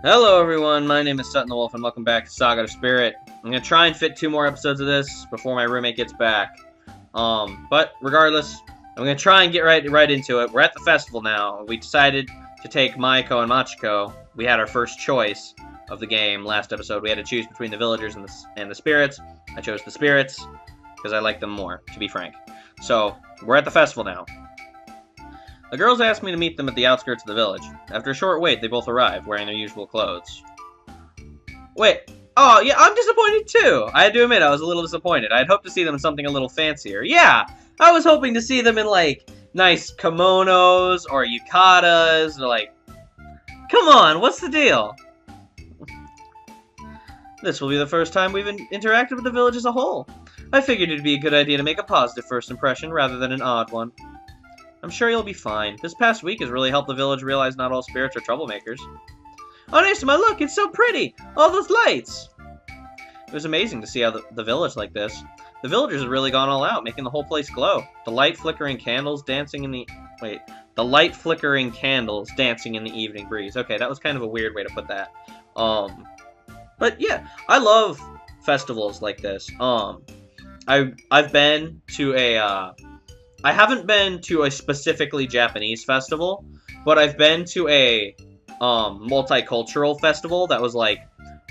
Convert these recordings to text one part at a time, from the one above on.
Hello everyone, my name is Sutton the Wolf and welcome back to Saga of Spirit. I'm going to try and fit 2 more episodes of this before my roommate gets back. But regardless, I'm going to try and get right into it. We're at the festival now. We decided to take Maiko and Machiko. We had our first choice of the game last episode. We had to choose between the villagers and the spirits. I chose the spirits because I like them more, to be frank. So, we're at the festival now. The girls asked me to meet them at the outskirts of the village. After a short wait, they both arrived, wearing their usual clothes. Wait. Oh, yeah, I'm disappointed too! I had to admit, I was a little disappointed. I had hoped to see them in something a little fancier. Yeah! I was hoping to see them in, like, nice kimonos, or yukatas, or, like... Come on, what's the deal? This will be the first time we've interacted with the village as a whole. I figured it'd be a good idea to make a positive first impression, rather than an odd one. I'm sure you'll be fine. This past week has really helped the village realize not all spirits are troublemakers. Oh, Nisama, look, it's so pretty! All those lights! It was amazing to see how the village like this. The villagers had really gone all out, making the whole place glow. The light flickering candles dancing in the... Wait. The light flickering candles dancing in the evening breeze. Okay, that was kind of a weird way to put that. But yeah, I love festivals like this. I've been to a, I haven't been to a specifically Japanese festival, but I've been to a multicultural festival that was like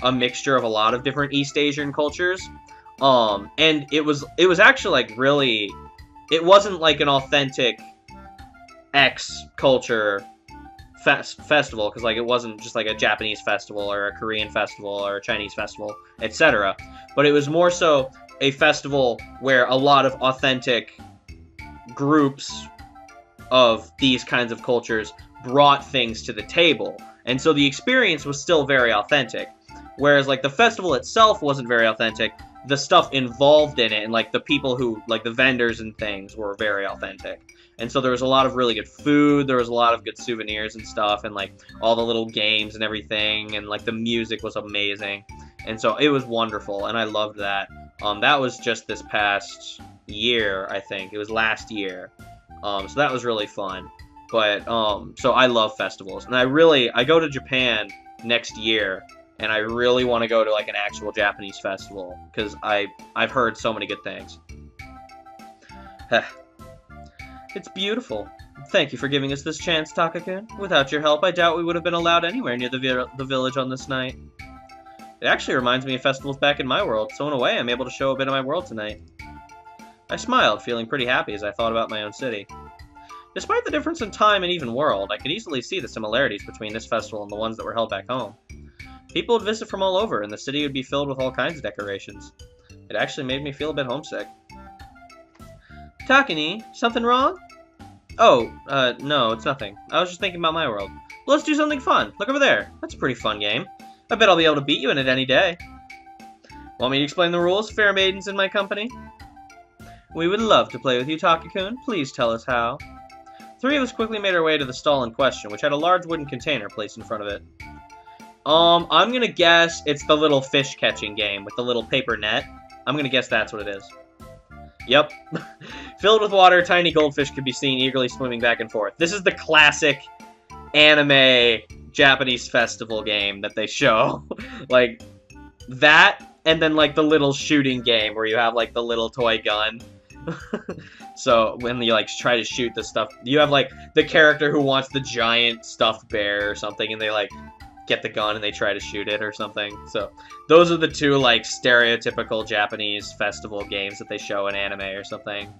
a mixture of a lot of different East Asian cultures. And it was actually like really, it wasn't like an authentic X culture festival, because like it wasn't just like a Japanese festival or a Korean festival or a Chinese festival, etc. But it was more so a festival where a lot of authentic groups of these kinds of cultures brought things to the table, and so the experience was still very authentic, whereas like the festival itself wasn't very authentic. The stuff involved in it and like the people who, like the vendors and things, were very authentic. And so there was a lot of really good food, there was a lot of good souvenirs and stuff, and like all the little games and everything, and like the music was amazing, and so it was wonderful, and I loved that. That was just this past year, I think. It was last year. So that was really fun. But, so I love festivals. And I go to Japan next year, and I really want to go to, like, an actual Japanese festival, because I've heard so many good things. It's beautiful. Thank you for giving us this chance, Taka-kun. Without your help, I doubt we would have been allowed anywhere near the village on this night. It actually reminds me of festivals back in my world, so in a way, I'm able to show a bit of my world tonight. I smiled, feeling pretty happy as I thought about my own city. Despite the difference in time and even world, I could easily see the similarities between this festival and the ones that were held back home. People would visit from all over, and the city would be filled with all kinds of decorations. It actually made me feel a bit homesick. Takani, something wrong? Oh, no, it's nothing. I was just thinking about my world. Well, let's do something fun. Look over there. That's a pretty fun game. I bet I'll be able to beat you in it any day. Want me to explain the rules, fair maidens in my company? We would love to play with you, Taka-kun. Please tell us how. 3 of us quickly made our way to the stall in question, which had a large wooden container placed in front of it. I'm gonna guess it's the little fish catching game with the little paper net. I'm gonna guess that's what it is. Yep. Filled with water, tiny goldfish could be seen eagerly swimming back and forth. This is the classic anime Japanese festival game that they show. Like, that, and then, like, the little shooting game where you have, like, the little toy gun. So, when you, like, try to shoot the stuff, you have, like, the character who wants the giant stuffed bear or something, and they, like, get the gun and they try to shoot it or something. So, those are the 2, like, stereotypical Japanese festival games that they show in anime or something.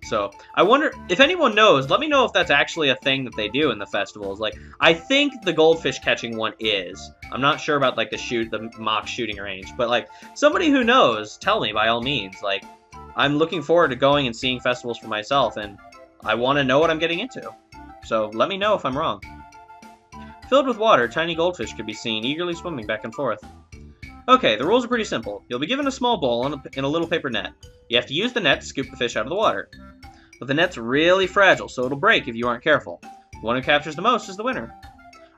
So, I wonder, if anyone knows, let me know if that's actually a thing that they do in the festivals. Like, I think the goldfish catching one is. I'm not sure about, like, the mock shooting range. But, like, somebody who knows, tell me by all means. Like, I'm looking forward to going and seeing festivals for myself, and I want to know what I'm getting into. So, let me know if I'm wrong. Filled with water, tiny goldfish could be seen eagerly swimming back and forth. Okay, the rules are pretty simple. You'll be given a small bowl in a little paper net. You have to use the net to scoop the fish out of the water. But the net's really fragile, so it'll break if you aren't careful. The one who captures the most is the winner.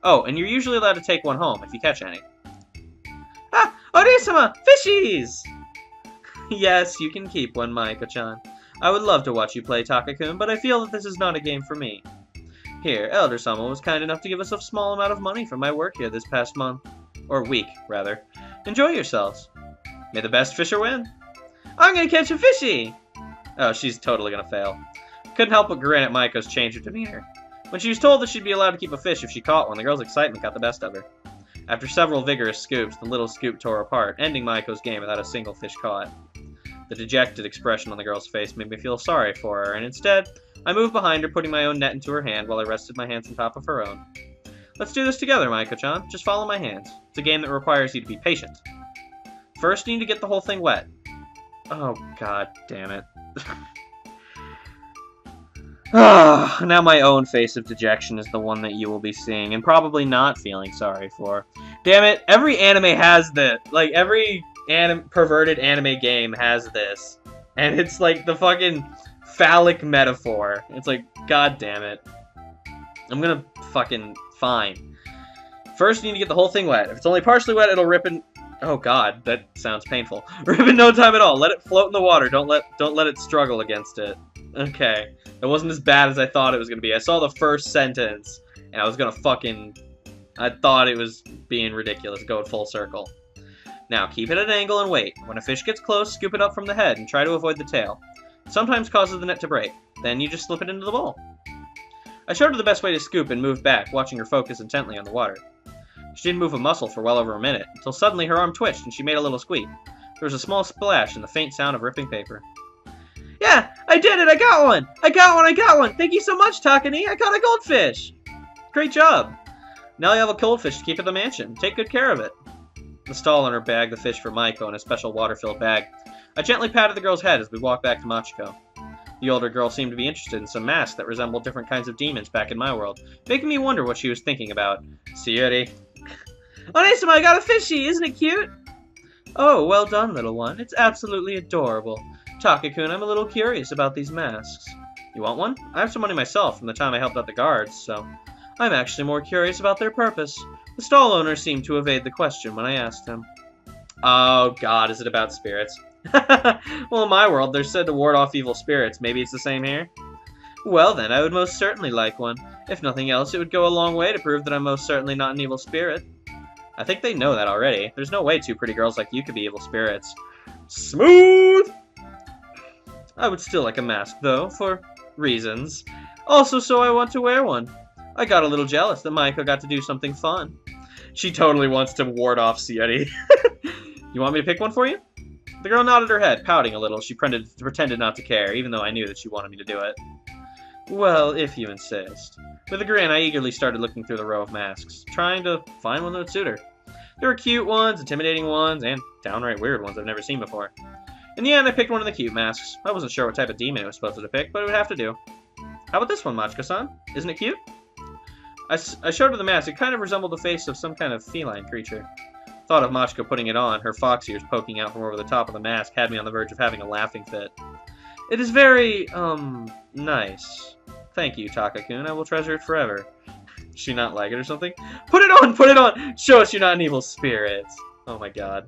Oh, and you're usually allowed to take one home if you catch any. Ah! Ori-sama! Fishies! Yes, you can keep one, Maiko-chan. I would love to watch you play, Taka-kun, but I feel that this is not a game for me. Here, Elder Sama was kind enough to give us a small amount of money for my work here this past month. Or week, rather. Enjoy yourselves. May the best fisher win. I'm gonna catch a fishy! Oh, she's totally gonna fail. Couldn't help but grin at Maiko's change of demeanor. When she was told that she'd be allowed to keep a fish if she caught one, the girl's excitement got the best of her. After several vigorous scoops, the little scoop tore apart, ending Maiko's game without a single fish caught. The dejected expression on the girl's face made me feel sorry for her, and instead, I moved behind her, putting my own net into her hand while I rested my hands on top of her own. Let's do this together, Maiko-chan. Just follow my hands. It's a game that requires you to be patient. First, you need to get the whole thing wet. Oh, god damn it. Now my own face of dejection is the one that you will be seeing, and probably not feeling sorry for. Damn it, every anime has this. Like, every perverted anime game has this. And it's like the fucking phallic metaphor. It's like, god damn it. I'm gonna fucking... Fine. First, you need to get the whole thing wet. If it's only partially wet, it'll rip in... Oh god, that sounds painful. Rip in no time at all. Let it float in the water. Don't let it struggle against it. Okay. It wasn't as bad as I thought it was gonna be. I saw the first sentence, and I was gonna fucking... I thought it was being ridiculous, going full circle. Now, keep it at an angle and wait. When a fish gets close, scoop it up from the head and try to avoid the tail. It sometimes causes the net to break. Then you just slip it into the bowl. I showed her the best way to scoop and moved back, watching her focus intently on the water. She didn't move a muscle for well over a minute, until suddenly her arm twitched and she made a little squeak. There was a small splash and the faint sound of ripping paper. Yeah, I did it! I got one! I got one! Thank you so much, Takani! I caught a goldfish! Great job! Now you have a goldfish to keep at the mansion. Take good care of it. The stall owner bagged the fish for Maiko in a special water-filled bag. I gently patted the girl's head as we walked back to Machiko. The older girl seemed to be interested in some masks that resembled different kinds of demons back in my world, making me wonder what she was thinking about. Sayuri. Onesima, I got a fishy! Isn't it cute? Oh, well done, little one. It's absolutely adorable. Taka-kun, I'm a little curious about these masks. You want one? I have some money myself from the time I helped out the guards, so... I'm actually more curious about their purpose. The stall owner seemed to evade the question when I asked him. Oh god, is it about spirits? Well, in my world, they're said to ward off evil spirits. Maybe it's the same here? Well then, I would most certainly like one. If nothing else, it would go a long way to prove that I'm most certainly not an evil spirit. I think they know that already. There's no way two pretty girls like you could be evil spirits. Smooth! I would still like a mask, though, for reasons. Also, so I want to wear one. I got a little jealous that Maiko got to do something fun. She totally wants to ward off Sayuri. You want me to pick one for you? The girl nodded her head, pouting a little. She pretended not to care, even though I knew that she wanted me to do it. Well, if you insist. With a grin, I eagerly started looking through the row of masks, trying to find one that would suit her. There were cute ones, intimidating ones, and downright weird ones I've never seen before. In the end, I picked one of the cute masks. I wasn't sure what type of demon it was supposed to pick, but it would have to do. How about this one, Machiko-san? Isn't it cute? I showed her the mask. It kind of resembled the face of some kind of feline creature. Thought of Machiko putting it on, her fox ears poking out from over the top of the mask, had me on the verge of having a laughing fit. It is very, nice. Thank you, Taka-kun. I will treasure it forever. Does she not like it or something? Put it on! Put it on! Show us you're not an evil spirit. Oh my god.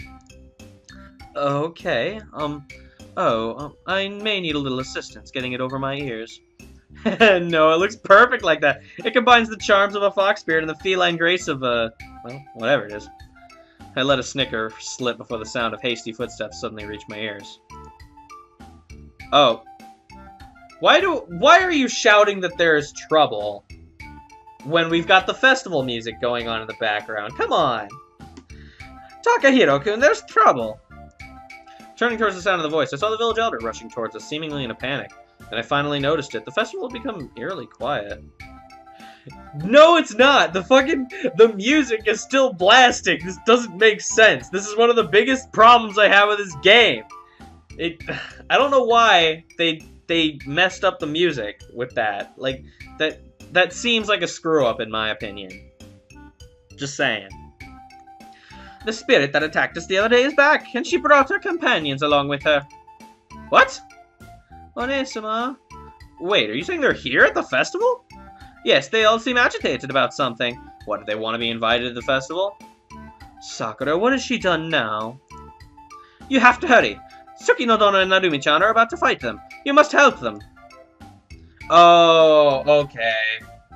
Okay, I may need a little assistance getting it over my ears. No, it looks perfect like that. It combines the charms of a fox spirit and the feline grace of a... well, whatever it is. I let a snicker slip before the sound of hasty footsteps suddenly reached my ears. Oh. Why are you shouting that there is trouble when we've got the festival music going on in the background? Come on. Takahiro-kun, there's trouble. Turning towards the sound of the voice, I saw the village elder rushing towards us, seemingly in a panic. Then I finally noticed it. The festival had become eerily quiet. No, it's not! The music is still blasting! This doesn't make sense. This is one of the biggest problems I have with this game. I don't know why they messed up the music with that. Like, that seems like a screw-up in my opinion. Just saying. The spirit that attacked us the other day is back, and she brought her companions along with her. What? Onesima? Wait, are you saying they're here at the festival? Yes, they all seem agitated about something. What, do they want to be invited to the festival? Sakura, what has she done now? You have to hurry. Tsukino-dono and Narumi-chan are about to fight them. You must help them. Oh, okay.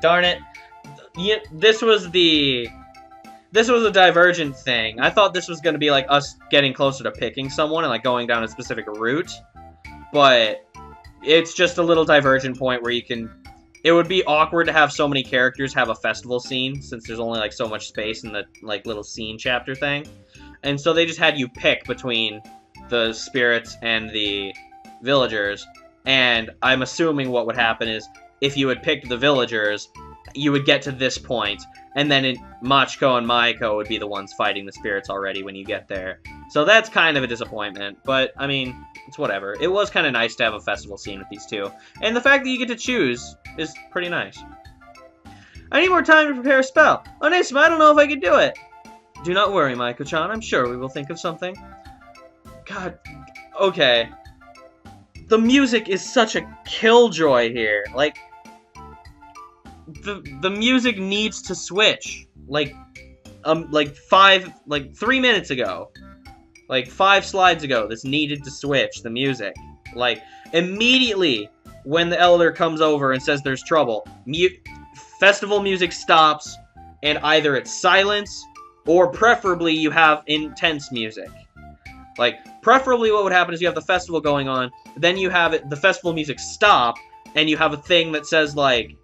Darn it. This was the this was a divergent thing. I thought this was going to be like us getting closer to picking someone and like going down a specific route, but it's just a little divergent point where you can. It would be awkward to have so many characters have a festival scene since there's only like so much space in the like little scene chapter thing, and so they just had you pick between the spirits and the villagers. And I'm assuming what would happen is if you had picked the villagers, you would get to this point, and then Machiko and Maiko would be the ones fighting the spirits already when you get there. So that's kind of a disappointment, but, I mean, it's whatever. It was kind of nice to have a festival scene with these two, and the fact that you get to choose is pretty nice. I need more time to prepare a spell. Onesima, I don't know if I can do it. Do not worry, Maiko-chan. I'm sure we will think of something. God, okay. The music is such a killjoy here. Like, the music needs to switch. Like 3 minutes ago. Like, 5 slides ago, this needed to switch, the music. Like, immediately when the elder comes over and says there's trouble, festival music stops, and either it's silence, or preferably you have intense music. Like, preferably what would happen is you have the festival going on, then you have the festival music stop, and you have a thing that says, like,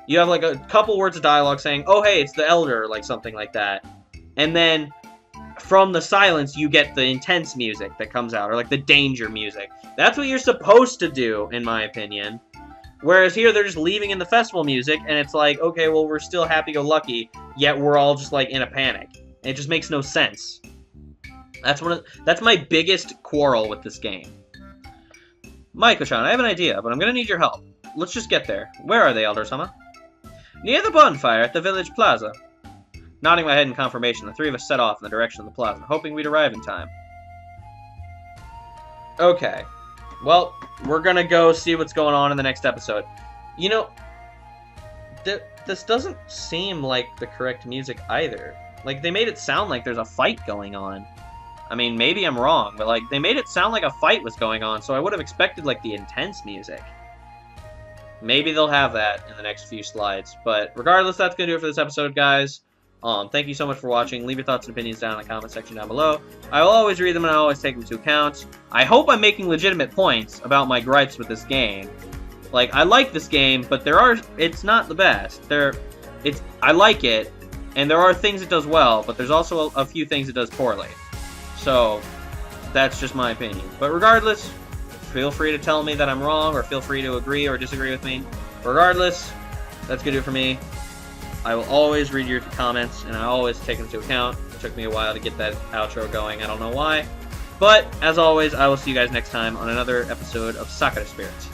you have, like, a couple words of dialogue saying, oh, hey, it's the elder, like, something like that. And then, from the silence, you get the intense music that comes out, or, like, the danger music. That's what you're supposed to do, in my opinion. Whereas here, they're just leaving in the festival music, and it's like, okay, well, we're still happy-go-lucky, yet we're all just, like, in a panic. It just makes no sense. That's my biggest quarrel with this game. Maiko-chan, I have an idea, but I'm gonna need your help. Let's just get there. Where are they, Elder-sama? Near the bonfire at the village plaza. Nodding my head in confirmation, the three of us set off in the direction of the plaza, hoping we'd arrive in time. Okay. Well, we're gonna go see what's going on in the next episode. You know, this doesn't seem like the correct music either. Like, they made it sound like there's a fight going on. I mean, maybe I'm wrong, but, like, they made it sound like a fight was going on, so I would have expected, like, the intense music. Maybe they'll have that in the next few slides. But regardless, that's going to do it for this episode, guys. Thank you so much for watching. Leave your thoughts and opinions down in the comment section down below. I will always read them and I always take them into account. I hope I'm making legitimate points about my gripes with this game. Like, I like this game, but it's not the best. I like it, and there are things it does well, but there's also a few things it does poorly. So, that's just my opinion. But regardless, feel free to tell me that I'm wrong, or feel free to agree or disagree with me. Regardless, that's going to do it for me. I will always read your comments, and I always take them into account. It took me a while to get that outro going. I don't know why. But, as always, I will see you guys next time on another episode of Sakura Spirits.